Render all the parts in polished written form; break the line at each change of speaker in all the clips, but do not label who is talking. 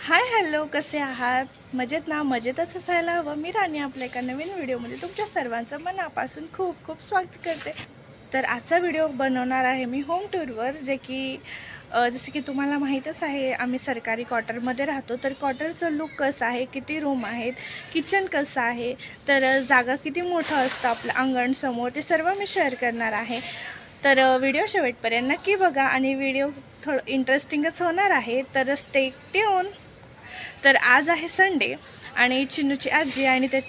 Hi hello, कसे आहात? मजेत ना? मजेतच असायला हवं. मी राणी आपल्या एका नवीन व्हिडिओमध्ये तुमच्या सर्वांचं मनापासून खूप खूप स्वागत करते. तर आजचा व्हिडिओ बनवणार आहे मी होम टूरवर, जे की जसे की तुम्हाला माहीतच आहे, आम्ही सरकारी क्वार्टरमध्ये राहतो. तर क्वार्टरचं लुक कसं आहे, किती रूम आहेत, किचन कसं आहे, तर जागा किती मोठं असतं आपलं अंगण समोर, ते सर्व मी शेअर करणार आहे. तर व्हिडिओ शेवटपर्यंत नक्की बघा आणि व्हिडिओ थोडं इंटरेस्टिंगच होणार आहे. तर स्टे ट्यून. तर आज आहे संडे आणि चिन्नूची आजी आणि ते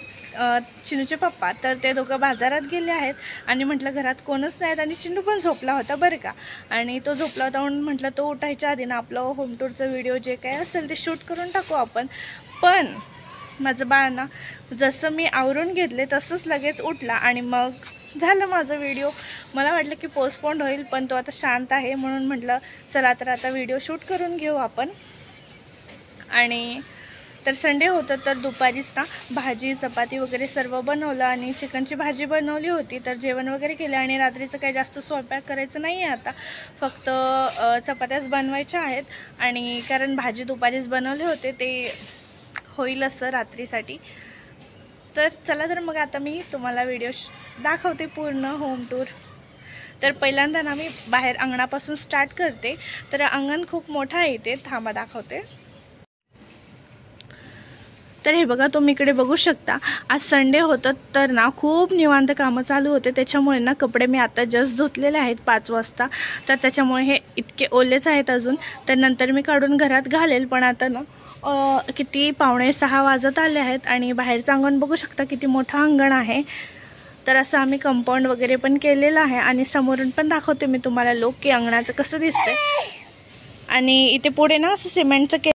चिन्नूचे पप्पा तर ते दोघं बाजारात गेले आहेत आणि म्हटलं घरात कोणच नाहीत आणि चिन्नू पण झोपला होता बरं का. आणि तो झोपला होता म्हणून म्हटलं तो उठायच्या आधी ना आपलं होम टूरचं व्हिडिओ जे काय असेल ते शूट करून टाकू आपण. पण माझं बाळ ना जसं मी आवरून घेतले तसंच लगेच उठला आणि मग झालं माझं व्हिडिओ. मला वाटलं की पोस्टपोन्ड होईल, पण तो आता शांत आहे म्हणून म्हटलं चला तर आता व्हिडिओ शूट करून घेऊ आपण. आणि तर संडे होतं तर दुपारीच ना भाजी चपाती वगैरे सर्व बनवलं आणि चिकनची भाजी बनवली होती. तर जेवण वगैरे केलं आणि रात्रीचं काही जास्त स्वयंपाक करायचं नाही आहे आता, फक्त चपात्याच बनवायच्या आहेत. आणि कारण भाजी दुपारीच बनवले होते ते होईल असं रात्रीसाठी. तर चला तर मग आता मी तुम्हाला व्हिडिओ दाखवते पूर्ण होम टूर. तर पहिल्यांदा ना मी बाहेर अंगणापासून स्टार्ट करते. तर अंगण खूप मोठं आहे इथे, थांबा दाखवते. तर हे बघा, तुम्ही इकडे बघू शकता. आज संडे होतं तर ना खूप निवांत कामं चालू होते, त्याच्यामुळे ना कपडे मी आता जस्ट धुतलेले आहेत 5 वाजता. तर त्याच्यामुळे हे इतके ओलेच आहेत अजून, तर नंतर मी काढून घरात घालेल. पण आता ना किती 5:45 वाजत आले आहेत आणि बाहेरचं अंगण बघू शकता किती मोठं अंगण आहे. तर असं आम्ही कंपाऊंड वगैरे पण केलेलं आहे आणि समोरून पण दाखवते मी तुम्हाला लोक की अंगणाचं कसं दिसतंय. आणि इथे पुढे ना असं सिमेंटचं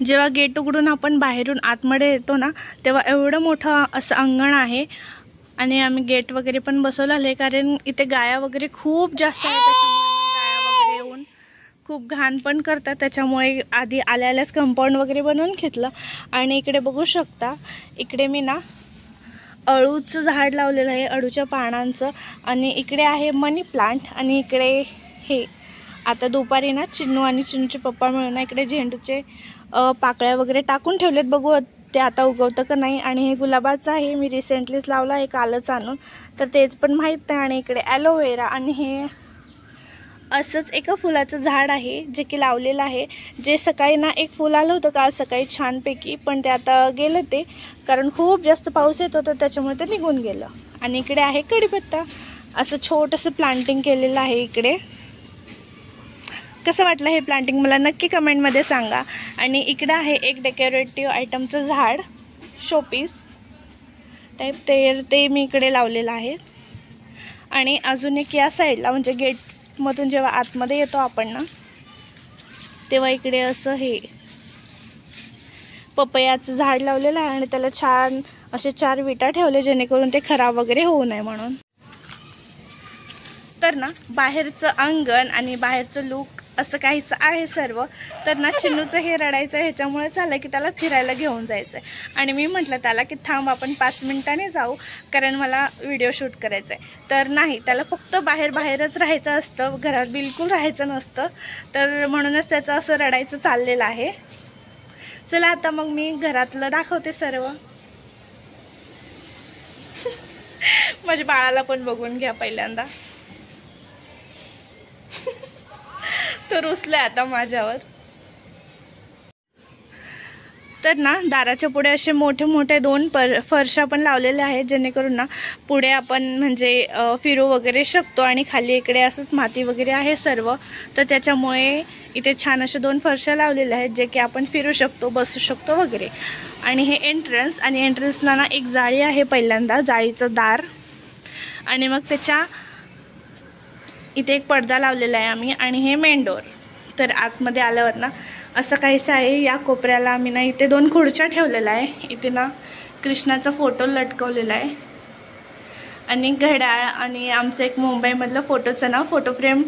जेव्हा गेट उघडून आपण बाहेरून आतमध्ये येतो ना तेव्हा एवढं मोठं असं अंगण आहे. आणि आम्ही गेट वगैरे पण बसवलं आहे कारण इथे गाया वगैरे खूप जास्त आहेत, त्याच्यामुळे गाया वगैरे येऊन खूप घाण पण करतात. त्याच्यामुळे आधी आल्यालाच कंपाऊंड वगैरे बनवून घेतलं. आणि इकडे बघू शकता, इकडे मी ना अळूचं झाड लावलेलं आहे, अळूच्या पानांचं. आणि इकडे आहे मनी प्लांट. आणि इकडे हे आता दुपारी ना चिन्नू आणि चिन्नूचे पप्पा मिळून इकडे झेंडूचे पाकळ्या वगैरे टाकून ठेवलेत, बघू ते आता उगवतं का नाही. आणि हे गुलाबाचं आहे, मी रिसेंटलीच लावलं आहे कालच आणून, तर तेच पण माहीत नाही. आणि इकडे ॲलोवेरा आणि हे असंच एका फुलाचं झाड आहे जे की लावलेलं आहे. जे सकाळी ना एक फुल आलं होतं काल सकाळी छानपैकी, पण ते आता गेलं ते, कारण खूप जास्त पाऊस येत होता त्याच्यामुळे ते निघून गेलं. आणि इकडे आहे कढीपत्ता, असं छोटंसं प्लांटिंग केलेलं आहे इकडे. कसं वाटलं हे प्लांटिंग मला नक्की कमेंटमध्ये सांगा. आणि इकडे आहे एक डेकोरेटिव्ह आयटमचं झाड, शोपीस टाईप, ते मी इकडे लावलेलं आहे. आणि अजून एक या साईडला, म्हणजे गेटमधून जेव्हा आतमध्ये येतो आपण ना तेव्हा इकडे असं हे पपयाचं झाड लावलेलं आहे आणि त्याला छान असे 4 विटा ठेवले जेणेकरून ते खराब वगैरे होऊ नये म्हणून. तर ना बाहेरचं अंगण आणि बाहेरचं लुक असं काहीच आहे सर्व. तर ना चिन्नूचं हे रडायचं ह्याच्यामुळे चाललं की त्याला फिरायला घेऊन जायचं आहे. आणि मी म्हटलं त्याला की थांब आपण 5 मिनिटांनी जाऊ, कारण मला व्हिडिओ शूट करायचा आहे. तर नाही, त्याला फक्त बाहेरच राहायचं असतं, घरात बिलकुल राहायचं नसतं. तर म्हणूनच त्याचं असं रडायचं चाललेलं आहे. चला आता मग मी घरातलं दाखवते सर्व. माझ्या बाळाला पण बघून घ्या पहिल्यांदा. तो रुसलाय आता माझ्यावर. तर ना दाराच्या पुढे असे मोठे मोठे 2 फरशा पण लावलेले आहेत जेणेकरून ना पुढे आपण म्हणजे फिरू वगैरे शकतो. आणि खाली इकडे असंच माती वगैरे आहे सर्व, तर त्याच्यामुळे इथे छान असे 2 फरशा लावलेल्या आहेत जे की आपण फिरू शकतो, बसू शकतो वगैरे. आणि हे एंट्रन्स, आणि एंट्रन्सला ना एक जाळी आहे, पहिल्यांदा जाळीचं दार. आणि मग त्याच्या इथे एक पडदा लावलेला आहे आम्ही, आणि हे मेन डोर. तर आतमध्ये आल्यावर ना असं काहीसं आहे. या कोपऱ्याला आम्ही ना इथे 2 खुर्च्या ठेवलेल्या आहे. इथे ना कृष्णाचा फोटो लटकवलेला आहे आणि घड्याळ, आणि आमचं एक मुंबईमधलं फोटोचं ना फोटो फ्रेम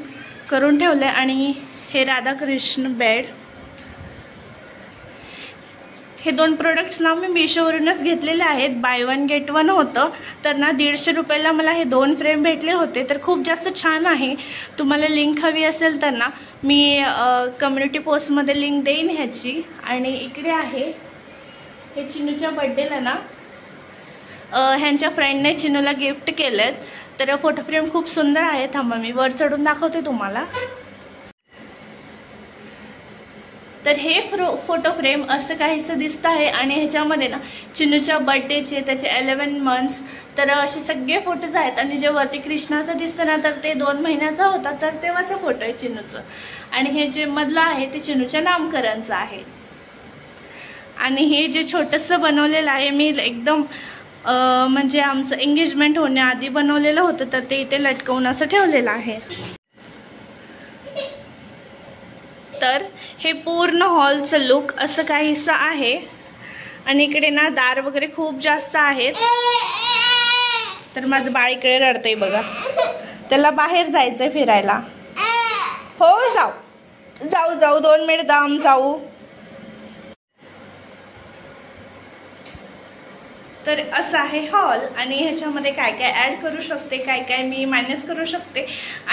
करून ठेवलं आहे. आणि हे राधाकृष्ण बेड, हे 2 प्रोडक्ट्स ना मी मीशोवरूनच घेतलेले आहेत. बाय 1 गेट 1 होतं. तर ना 150 रुपयाला मला हे 2 फ्रेम भेटले होते. तर खूप जास्त छान आहे. तुम्हाला लिंक हवी असेल तर ना मी कम्युनिटी पोस्टमध्ये लिंक देईन ह्याची. आणि इकडे आहे हे चिनूच्या बड्डेला ना ह्यांच्या फ्रेंडने चिनूला गिफ्ट केलेत. तर फोटो फ्रेम खूप सुंदर आहे. थांबा मी वर चढून दाखवते तुम्हाला. तर हे फोटो फ्रेम असं काहीसं दिसतं आहे आणि ह्याच्यामध्ये ना चिनूच्या बर्थडेचे, त्याचे 11 मंथ्स, तर असे सगळे फोटोज आहेत. आणि जे वरती कृष्णाचं दिसतं ना तर ते 2 महिन्याचा होता, तर तेव्हाचा फोटो आहे चिनूचं. आणि हे जे मधलं आहे ते चिनूच्या नामकरणचं आहे. आणि हे जे छोटंसं बनवलेलं आहे मी एकदम म्हणजे आमचं एंगेजमेंट होण्याआधी बनवलेलं होतं, तर ते इथे लटकवून असं ठेवलेलं आहे. तर हे पूर्ण हॉलचं लुक असं काहीसं आहे. आणि इकडे ना दार वगैरे खूप जास्त आहेत. तर माझं बाळ इकडे रडतंय बघा. त्याला बाहेर जायचंय फिरायला. हो जाऊ जाऊ जाऊ 2 मिनिट दाम जाऊ. तर असं आहे हॉल. आणि ह्याच्यामध्ये काय काय ॲड करू शकते, काय काय मी मायनस करू शकते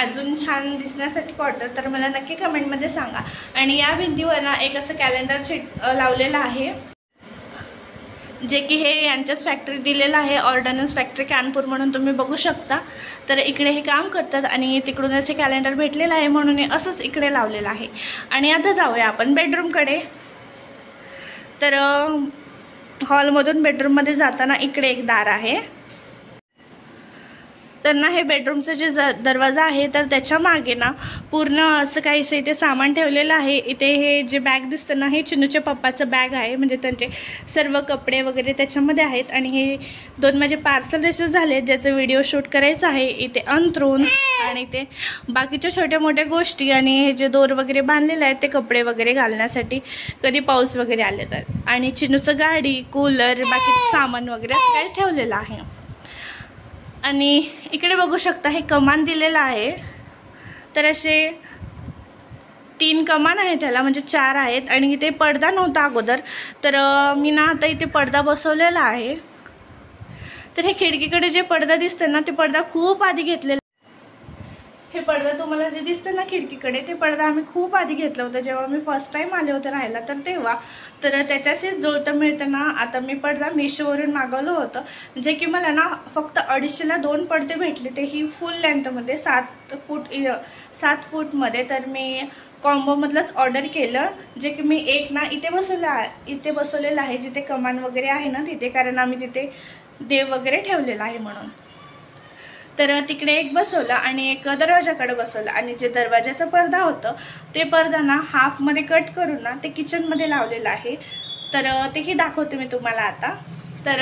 अजून छान दिसण्यासाठी क्वार्टर, तर मला नक्की कमेंटमध्ये सांगा. आणि या भिंतीवर ना एक असं कॅलेंडर लावलेलं आहे, जे की हे यांच्याच फॅक्टरी दिलेलं आहे, ऑर्डनन्स फॅक्टरी कानपूर म्हणून तुम्ही बघू शकता. तर इकडे हे काम करतात आणि तिकडूनच हे कॅलेंडर भेटलेलं आहे म्हणून हे असंच इकडे लावलेलं आहे. आणि आता जाऊया आपण बेडरूमकडे. तर हॉलमधून बेडरूममध्ये जाताना इकडे एक दार आहे. तर ना हे बेडरूमचं जे दरवाजा आहे तर त्याच्या मागे ना पूर्ण असं काहीसं इथे सामान ठेवलेलं आहे. इथे हे जे बॅग दिसतं ना हे चिनूच्या पप्पाचं बॅग आहे, म्हणजे त्यांचे सर्व कपडे वगैरे त्याच्यामध्ये आहेत. आणि हे 2 माझे पार्सल रिसीव झाले ज्याचं व्हिडिओ शूट करायचं आहे. इथे अंथरूण आणि ते बाकीच्या छोट्या मोठ्या गोष्टी आणि हे जे दोर वगैरे बांधलेले आहेत ते कपडे वगैरे घालण्यासाठी कधी पाऊस वगैरे आले तर. आणि चिनूचं गाडी, कूलर, बाकीचं सामान वगैरे असं काही ठेवलेलं आहे. आणि इकडे बघू शकता हे कमान दिलेलं आहे. तर असे 3 कमान आहेत त्याला, म्हणजे 4 आहेत. आणि इथे पडदा नव्हता अगोदर, तर मी ना आता इथे पडदा बसवलेला आहे. तर हे खिडकीकडे जे पडदा दिसतं ना ते पडदा खूप आधी घेतलेला. हे पडदा तुम्हाला जे दिसतं ना खिडकीकडे ते पडदा आम्ही खूप आधी घेतलं होतं जेव्हा मी फर्स्ट टाइम आले होते राहायला, तर तेव्हा. तर त्याच्याशीच जुळतं मिळतं ना आता मी पडदा मीशोवरून मागवलं होतं, जे की मला ना फक्त 250ला 2 पडदे भेटले. ते ही फुल लेंथमध्ये 7 फूटमध्ये. तर मी कॉम्बोमधलंच ऑर्डर केलं, जे की मी एक ना इथे बसवलेलं आहे जिथे कमान वगैरे आहे ना तिथे, कारण आम्ही तिथे देव वगैरे ठेवलेला आहे म्हणून. तर तिकडे एक बसवलं आणि एक दरवाजाकडे बसवलं. आणि जे दरवाजाचा पडदा होतं ते पडदा ना हाफमध्ये कट करून ना ते किचनमध्ये लावलेलं आहे. तर तेही दाखवते मी तुम्हाला आता. तर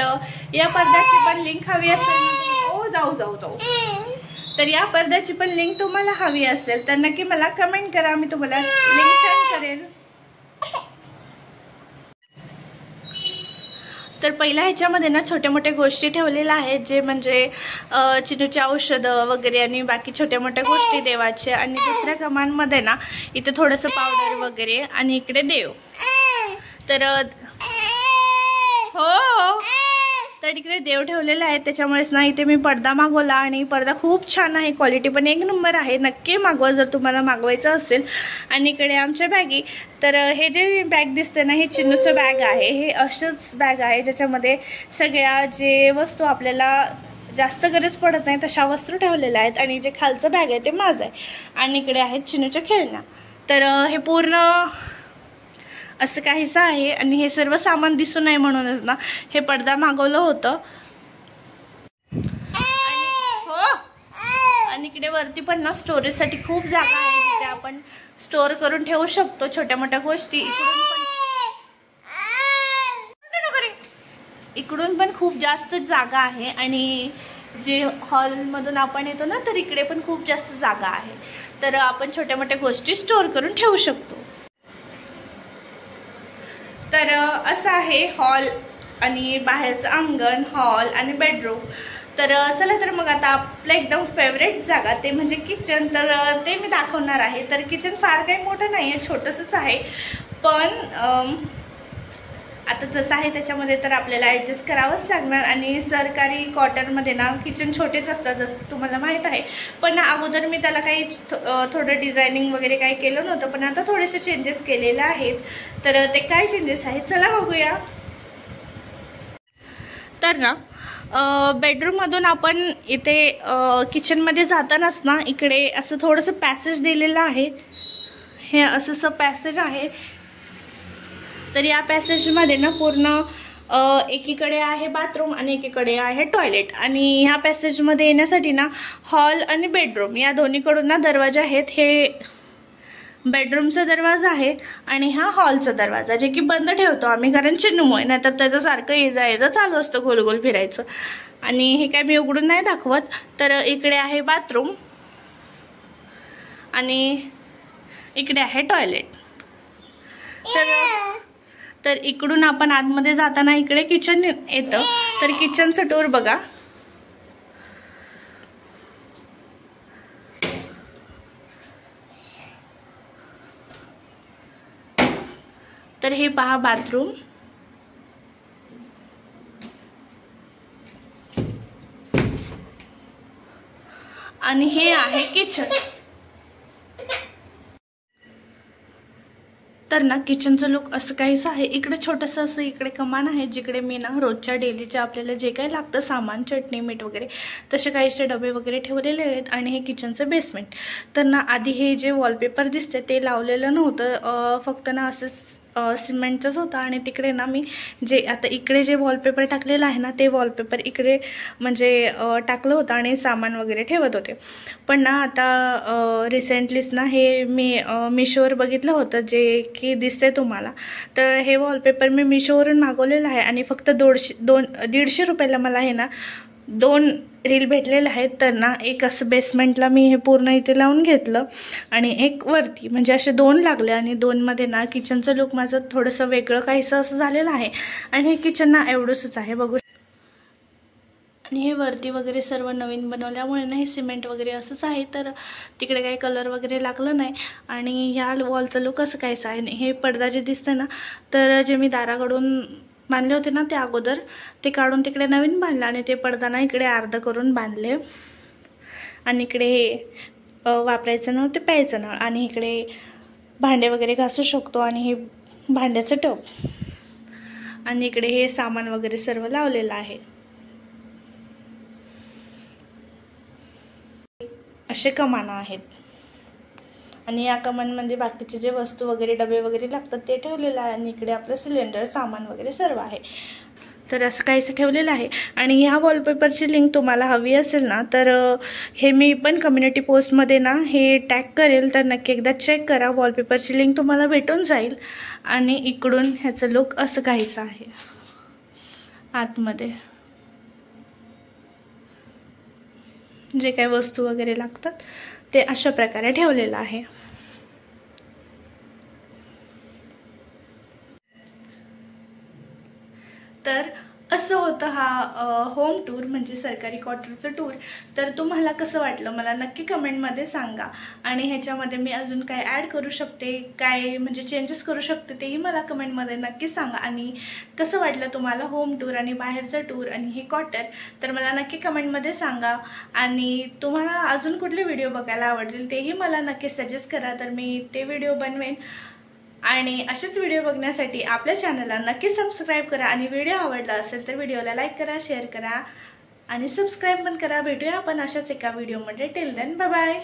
या पडद्याची पण लिंक हवी असेल ना, जाऊ जाऊ जाऊ तर या पडद्याची पण लिंक तुम्हाला हवी असेल तर नक्की मला कमेंट करा, मी तुम्हाला लिंक सेंड करेन. तर पहिल्या ह्याच्यामध्ये ना छोट्या मोठ्या गोष्टी ठेवलेल्या आहेत, जे म्हणजे चिनूची औषधं वगैरे आणि बाकी छोट्या मोठ्या गोष्टी देवाचे. आणि दुसऱ्या कमानमध्ये ना इथे थोडंसं पावडर वगैरे आणि इकडे देव. तर हो तर इकडे देव ठेवलेले आहेत, त्याच्यामुळेच ना इथे मी पडदा मागवला. आणि पडदा खूप छान आहे, क्वालिटी पण 1 नंबर आहे. नक्की मागवा जर तुम्हाला मागवायचं असेल. आणि इकडे आमच्या बॅगी. तर हे जे बॅग दिसते ना हे चिनूचं बॅग आहे. हे असंच बॅग आहे ज्याच्यामध्ये सगळ्या जे वस्तू आपल्याला जास्त गरज पडत नाही तशा वस्तू ठेवलेल्या आहेत. आणि जे खालचं बॅग आहे ते माझं आहे. आणि इकडे आहेत चिनूच्या खेळण्या. तर हे पूर्ण असं काहीसं आहे. आणि हे सर्व सामान दिसू नये म्हणूनच ना हे पडदा मागवलं होतं. आणि इकडे वरती पण ना स्टोरेजसाठी खूप जागा आहे जिथे आपण स्टोअर करून ठेवू शकतो छोट्या मोठ्या गोष्टी. इकडून पण खूप जास्त जागा आहे. आणि जे हॉलमधून आपण येतो ना तर इकडे पण खूप जास्त जागा आहे. तर आपण छोट्या मोठ्या गोष्टी स्टोअर करून ठेवू शकतो. तर असं आहे हॉल आणि बाहेरचं अंगण, हॉल आणि बेडरूम. तर चला तर मग आता आपलं एकदम फेवरेट जागा ते म्हणजे किचन, तर ते मी दाखवणार आहे. तर किचन फार काही मोठं नाही आहे, छोटंसंच आहे. पण आता जसं आहे त्याच्यामध्ये तर आपल्याला ॲडजस्ट करावंच लागणार. आणि सरकारी क्वार्टरमध्ये ना किचन छोटेच असतात जसं तुम्हाला माहीत आहे. पण अगोदर मी त्याला काही थोडं डिझायनिंग वगैरे काही केलं नव्हतं, पण आता थोडेसे चेंजेस केलेले आहेत. तर ते काय चेंजेस आहेत चला बघूया. तर ना बेडरूममधून आपण इथे किचनमध्ये जातानाच ना इकडे असं थोडंसं पॅसेज दिलेलं आहे. हे असं पॅसेज आहे. तर या पॅसेजमध्ये ना पूर्ण एकीकडे आहे बाथरूम आणि एकीकडे आहे टॉयलेट. आणि ह्या पॅसेजमध्ये येण्यासाठी ना हॉल आणि बेडरूम या दोन्हीकडून ना दरवाजे आहेत. हे बेडरूमचा दरवाजा आहे आणि हा हॉलचा दरवाजा, जे की बंद ठेवतो आम्ही कारण चिन्नूमुळे, नाहीतर त्याचं सारखं ये चालू असतं गोल गोल फिरायचं. आणि हे काय मी उघडून नाही दाखवत. तर इकडे आहे बाथरूम आणि इकडे आहे टॉयलेट. तर इकडून आपण आतमध्ये जाताना इकडे किचन येतं. तर किचनचं टूर बघा. तर हे पहा बाथरूम. आणि हे आहे किचन. तर ना किचनचं लुक असं काहीच आहे. इकडे छोटंसं असं इकडे कमान आहे, जिकडे मी ना रोजच्या डेलीच्या आपल्याला जे काही लागतं सामान, चटणी मीठ वगैरे तसे काहीसे डबे वगैरे ठेवलेले आहेत. आणि हे किचनचं बेसमेंट. तर ना आधी हे जे वॉलपेपर दिसते ते लावलेलं नव्हतं, फक्त ना असंच सिमेंटचंच होतं. आणि तिकडे ना मी जे आता इकडे जे वॉलपेपर टाकलेलं आहे ना ते वॉलपेपर इकडे म्हणजे टाकलं होतं आणि सामान वगैरे ठेवत होते. पण ना आता रिसेंटलीच ना हे मी मिशोवर बघितलं होतं, जे की दिसते तुम्हाला. तर हे वॉलपेपर मी मिशोवरून मागवलेलं आहे आणि फक्त 150 रुपयाला मला हे ना 2 रील भेटलेले आहेत. तर ना एक असं बेसमेंटला मी हे पूर्ण इथे लावून घेतलं आणि एक वरती, म्हणजे असे 2 लागले. आणि 2मध्ये ना किचनचं लुक माझं थोडंसं वेगळं काहीसं असं झालेलं आहे. आणि हे किचन ना एवढंच आहे बघू. आणि हे वरती वगैरे सर्व नवीन बनवल्यामुळे ना हे सिमेंट वगैरे असंच आहे. तर तिकडे काही कलर वगैरे लागलं नाही. आणि ह्या वॉलचं लुक असं काहीच आहे. हे पडदा जे दिसतं ना, तर जे मी दाराकडून बांधले होते ना ते अगोदर, ते काढून तिकडे नवीन बांधलं आणि ते पडदा इकडे अर्ध करून बांधले. आणि इकडे वापरायचं नळ, ते प्यायचं नळ. आणि इकडे भांडे वगैरे घासू शकतो. आणि हे भांड्याचं टब. आणि इकडे हे सामान वगैरे सर्व लावलेलं आहे. असे कमाना आहेत. आणि या कमानमध्ये बाकीचे जे वस्तू वगैरे डबे वगैरे लागतात ते ठेवलेलं आहे. आणि इकडे आपलं सिलेंडर सामान वगैरे सर्व आहे. तर असं काहीसं ठेवलेलं आहे. आणि ह्या वॉलपेपरची लिंक तुम्हाला हवी असेल ना तर हे मी पण कम्युनिटी पोस्टमध्ये ना हे टॅग करेल, तर नक्की एकदा चेक करा. वॉलपेपरची लिंक तुम्हाला भेटून जाईल. आणि इकडून ह्याचं लुक असं काहीसं आहे. आतमध्ये जे काही वस्तू वगैरे लागतात ते अशा प्रकारे ठेवलेलं आहे. तर असं होतं हा होम टूर, म्हणजे सरकारी क्वार्टरचं टूर. तर तुम्हाला कसं वाटलं मला नक्की कमेंटमध्ये सांगा. आणि ह्याच्यामध्ये मी अजून काय ॲड करू शकते, काय म्हणजे चेंजेस करू शकते, तेही मला कमेंटमध्ये नक्की सांगा. आणि कसं वाटलं तुम्हाला होम टूर आणि बाहेरचं टूर आणि हे क्वार्टर, तर मला नक्की कमेंटमध्ये सांगा. आणि तुम्हाला अजून कुठले व्हिडिओ बघायला आवडतील तेही मला नक्की सजेस्ट करा, तर मी ते व्हिडिओ बनवेन. आणि असेच व्हिडिओ बघण्यासाठी आपल्या चॅनलला नक्की सबस्क्राईब करा. आणि व्हिडिओ आवडला असेल तर व्हिडिओला लाईक करा, शेअर करा आणि सबस्क्राईब पण करा. भेटूया आपण अशाच एका व्हिडिओमध्ये. Till then bye bye.